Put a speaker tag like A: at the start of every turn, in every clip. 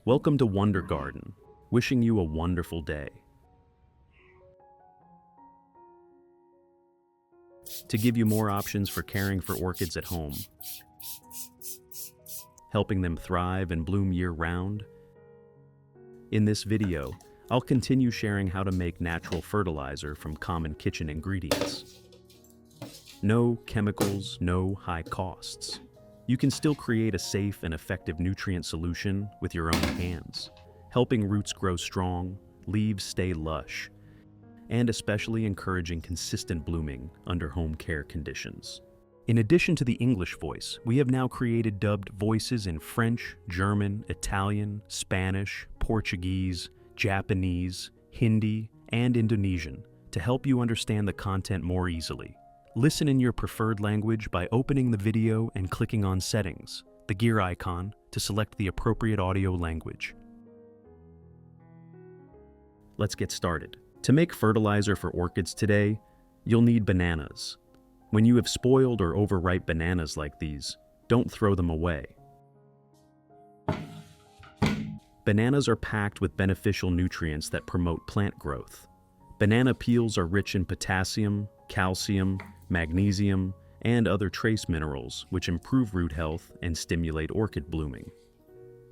A: Welcome to Wonder Garden, wishing you a wonderful day. To give you more options for caring for orchids at home, helping them thrive and bloom year-round, in this video, I'll continue sharing how to make natural fertilizer from common kitchen ingredients. No chemicals, no high costs. You can still create a safe and effective nutrient solution with your own hands, helping roots grow strong, leaves stay lush, and especially encouraging consistent blooming under home care conditions. In addition to the English voice, we have now created dubbed voices in French, German, Italian, Spanish, Portuguese, Japanese, Hindi, and Indonesian to help you understand the content more easily. Listen in your preferred language by opening the video and clicking on Settings, the gear icon, to select the appropriate audio language. Let's get started. To make fertilizer for orchids today, you'll need bananas. When you have spoiled or overripe bananas like these, don't throw them away. Bananas are packed with beneficial nutrients that promote plant growth. Banana peels are rich in potassium, calcium, magnesium, and other trace minerals which improve root health and stimulate orchid blooming.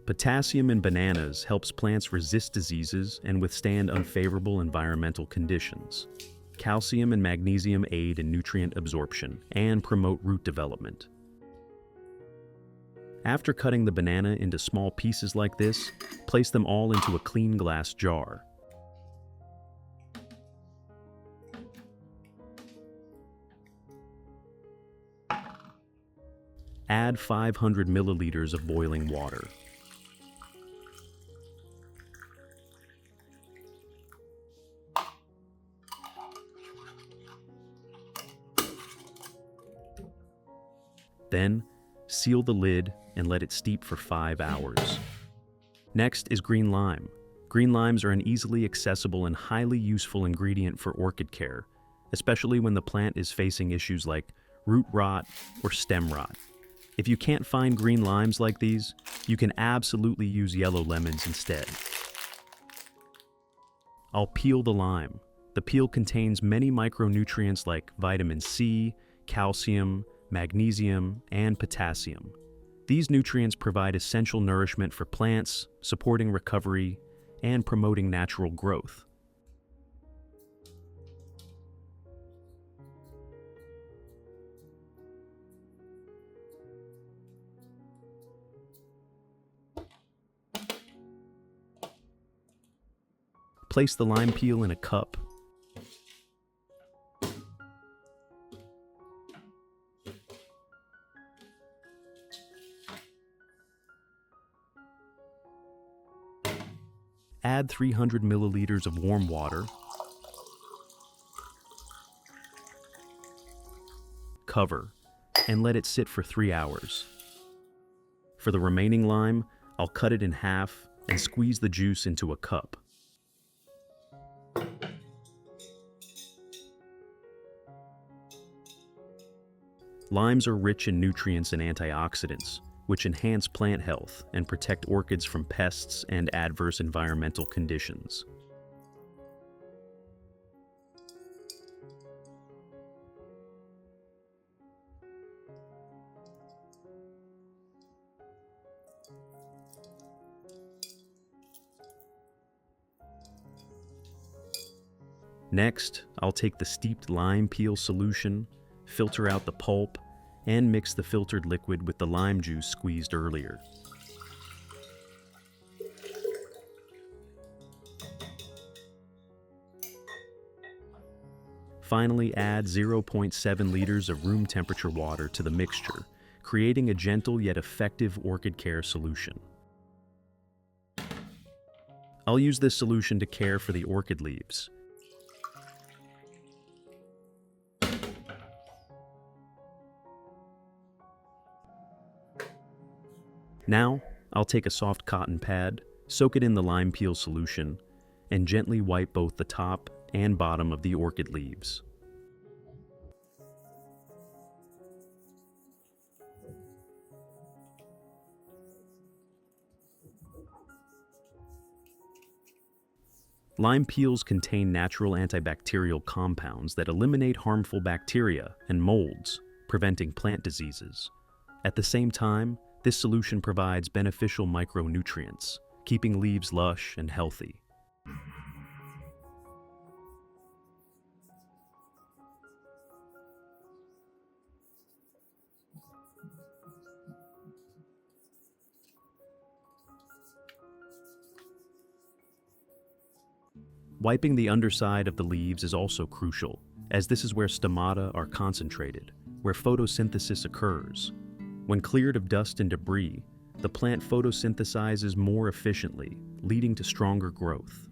A: Potassium in bananas helps plants resist diseases and withstand unfavorable environmental conditions. Calcium and magnesium aid in nutrient absorption and promote root development. After cutting the banana into small pieces like this, place them all into a clean glass jar. Add 500 milliliters of boiling water. Then, seal the lid and let it steep for 5 hours. Next is green lime. Green limes are an easily accessible and highly useful ingredient for orchid care, especially when the plant is facing issues like root rot or stem rot. If you can't find green limes like these, you can absolutely use yellow lemons instead. I'll peel the lime. The peel contains many micronutrients like vitamin C, calcium, magnesium, and potassium. These nutrients provide essential nourishment for plants, supporting recovery and promoting natural growth. Place the lime peel in a cup. Add 300 milliliters of warm water. Cover, and let it sit for 3 hours. For the remaining lime, I'll cut it in half and squeeze the juice into a cup. Limes are rich in nutrients and antioxidants, which enhance plant health and protect orchids from pests and adverse environmental conditions. Next, I'll take the steeped lime peel solution, filter out the pulp, and mix the filtered liquid with the lime juice squeezed earlier. Finally, add 0.7 liters of room temperature water to the mixture, creating a gentle yet effective orchid care solution. I'll use this solution to care for the orchid leaves. Now, I'll take a soft cotton pad, soak it in the lime peel solution, and gently wipe both the top and bottom of the orchid leaves. Lime peels contain natural antibacterial compounds that eliminate harmful bacteria and molds, preventing plant diseases. At the same time, this solution provides beneficial micronutrients, keeping leaves lush and healthy. Wiping the underside of the leaves is also crucial, as this is where stomata are concentrated, where photosynthesis occurs. When cleared of dust and debris, the plant photosynthesizes more efficiently, leading to stronger growth.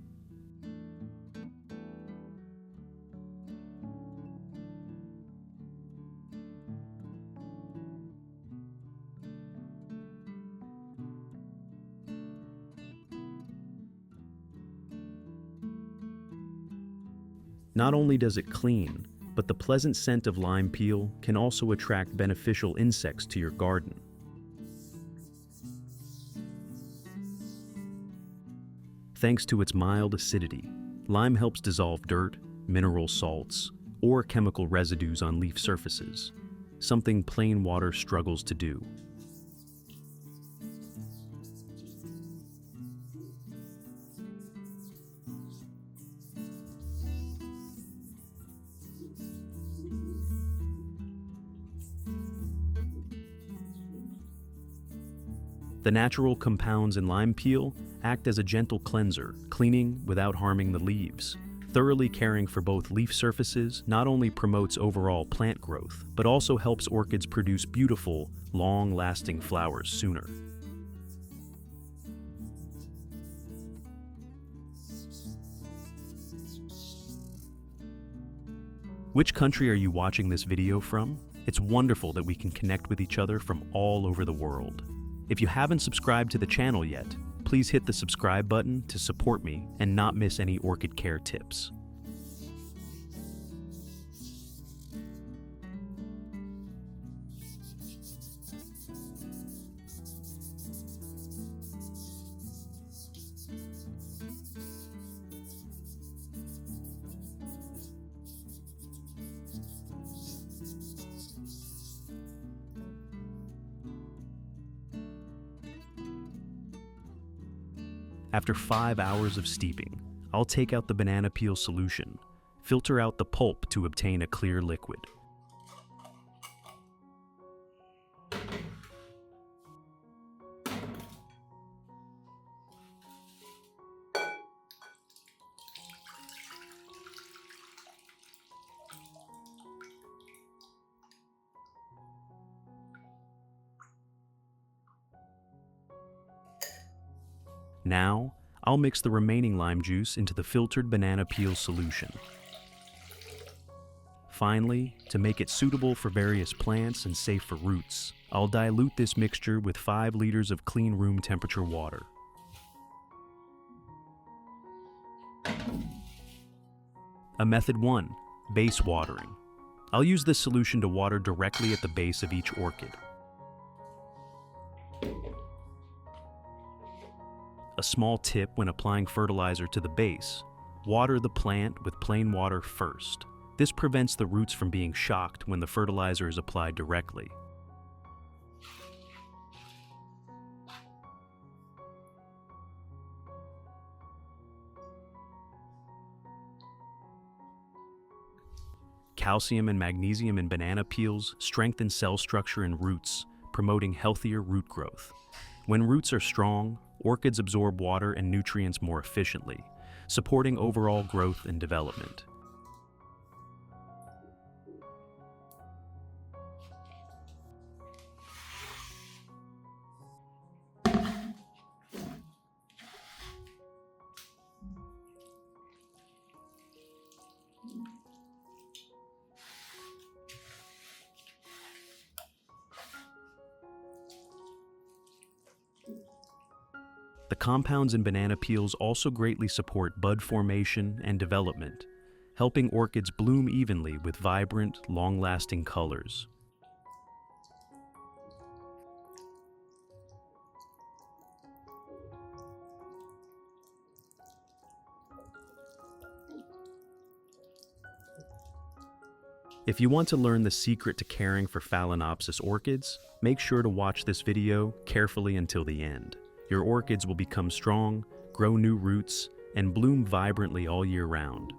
A: Not only does it clean, but the pleasant scent of lime peel can also attract beneficial insects to your garden. Thanks to its mild acidity, lime helps dissolve dirt, mineral salts, or chemical residues on leaf surfaces, something plain water struggles to do. The natural compounds in lime peel act as a gentle cleanser, cleaning without harming the leaves. Thoroughly caring for both leaf surfaces not only promotes overall plant growth, but also helps orchids produce beautiful, long-lasting flowers sooner. Which country are you watching this video from? It's wonderful that we can connect with each other from all over the world. If you haven't subscribed to the channel yet, please hit the subscribe button to support me and not miss any orchid care tips. After 5 hours of steeping, I'll take out the banana peel solution, filter out the pulp to obtain a clear liquid. Now, I'll mix the remaining lime juice into the filtered banana peel solution. Finally, to make it suitable for various plants and safe for roots, I'll dilute this mixture with 5 liters of clean room temperature water. Method 1. Base watering. I'll use this solution to water directly at the base of each orchid. A small tip when applying fertilizer to the base: water the plant with plain water first. This prevents the roots from being shocked when the fertilizer is applied directly. Calcium and magnesium in banana peels strengthen cell structure in roots, promoting healthier root growth. When roots are strong, orchids absorb water and nutrients more efficiently, supporting overall growth and development. The compounds in banana peels also greatly support bud formation and development, helping orchids bloom evenly with vibrant, long-lasting colors. If you want to learn the secret to caring for Phalaenopsis orchids, make sure to watch this video carefully until the end. Your orchids will become strong, grow new roots, and bloom vibrantly all year round.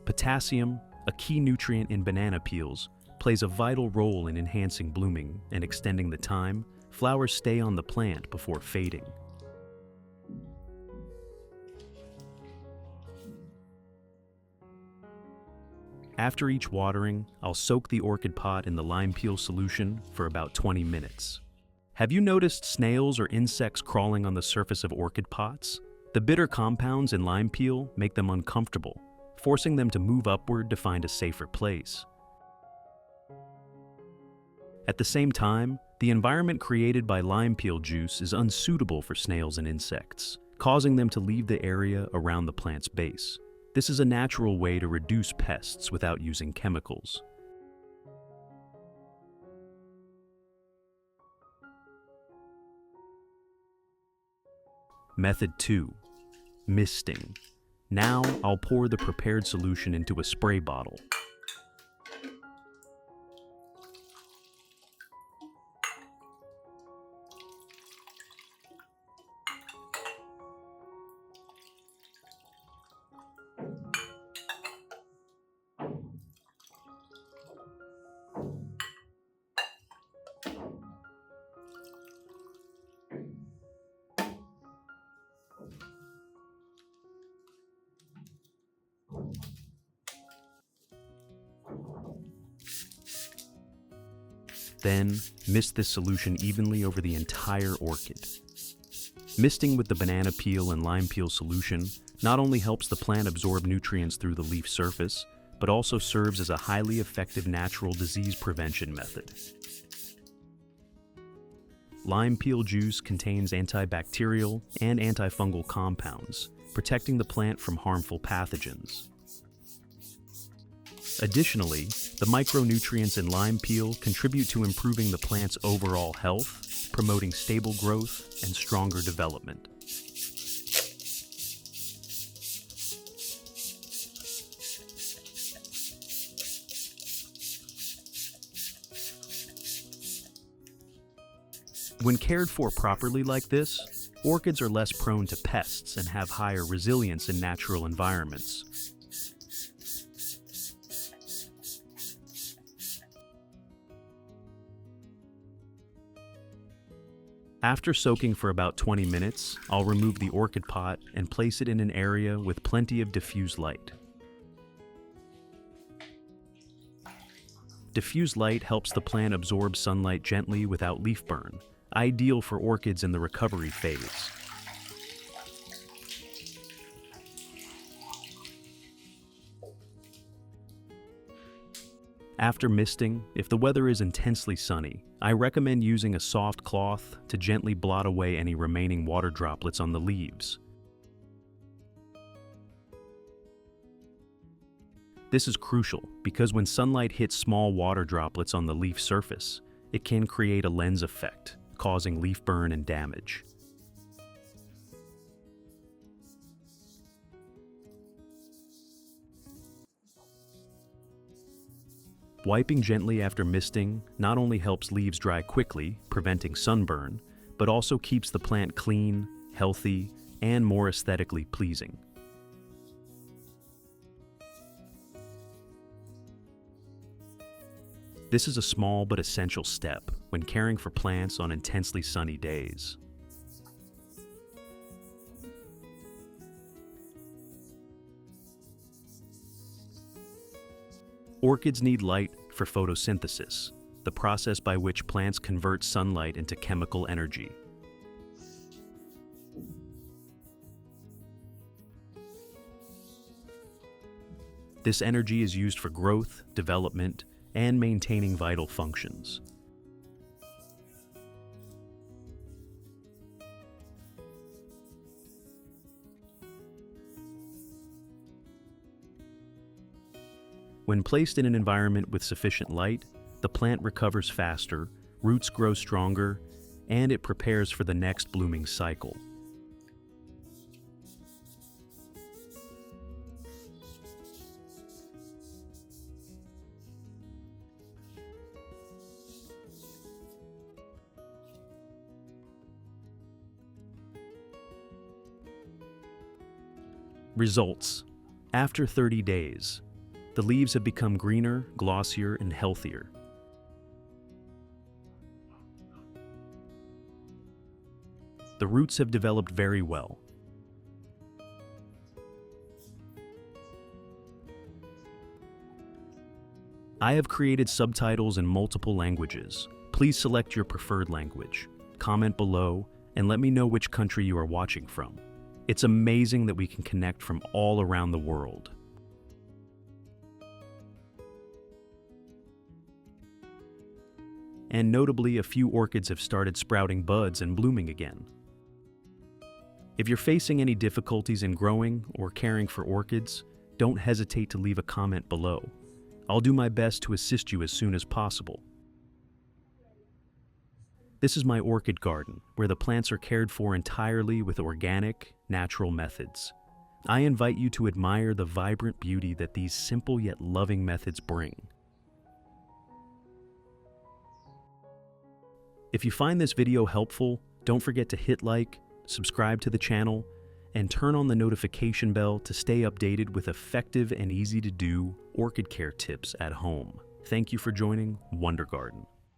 A: Potassium, a key nutrient in banana peels, plays a vital role in enhancing blooming and extending the time flowers stay on the plant before fading. After each watering, I'll soak the orchid pot in the lime peel solution for about 20 minutes. Have you noticed snails or insects crawling on the surface of orchid pots? The bitter compounds in lime peel make them uncomfortable, forcing them to move upward to find a safer place. At the same time, the environment created by lime peel juice is unsuitable for snails and insects, causing them to leave the area around the plant's base. This is a natural way to reduce pests without using chemicals. Method 2. Misting. Now I'll pour the prepared solution into a spray bottle. Then, mist this solution evenly over the entire orchid. Misting with the banana peel and lime peel solution not only helps the plant absorb nutrients through the leaf surface, but also serves as a highly effective natural disease prevention method. Lime peel juice contains antibacterial and antifungal compounds, protecting the plant from harmful pathogens. Additionally, the micronutrients in lime peel contribute to improving the plant's overall health, promoting stable growth and stronger development. When cared for properly like this, orchids are less prone to pests and have higher resilience in natural environments. After soaking for about 20 minutes, I'll remove the orchid pot and place it in an area with plenty of diffuse light. Diffuse light helps the plant absorb sunlight gently without leaf burn, ideal for orchids in the recovery phase. After misting, if the weather is intensely sunny, I recommend using a soft cloth to gently blot away any remaining water droplets on the leaves. This is crucial because when sunlight hits small water droplets on the leaf surface, it can create a lens effect, causing leaf burn and damage. Wiping gently after misting not only helps leaves dry quickly, preventing sunburn, but also keeps the plant clean, healthy, and more aesthetically pleasing. This is a small but essential step when caring for plants on intensely sunny days. Orchids need light for photosynthesis, the process by which plants convert sunlight into chemical energy. This energy is used for growth, development, and maintaining vital functions. When placed in an environment with sufficient light, the plant recovers faster, roots grow stronger, and it prepares for the next blooming cycle. Results. After 30 days, the leaves have become greener, glossier, and healthier. The roots have developed very well. I have created subtitles in multiple languages. Please select your preferred language. Comment below and let me know which country you are watching from. It's amazing that we can connect from all around the world. And notably, a few orchids have started sprouting buds and blooming again. If you're facing any difficulties in growing or caring for orchids, don't hesitate to leave a comment below. I'll do my best to assist you as soon as possible. This is my orchid garden, where the plants are cared for entirely with organic, natural methods. I invite you to admire the vibrant beauty that these simple yet loving methods bring. If you find this video helpful, don't forget to hit like, subscribe to the channel, and turn on the notification bell to stay updated with effective and easy-to-do orchid care tips at home. Thank you for joining Wonder Garden.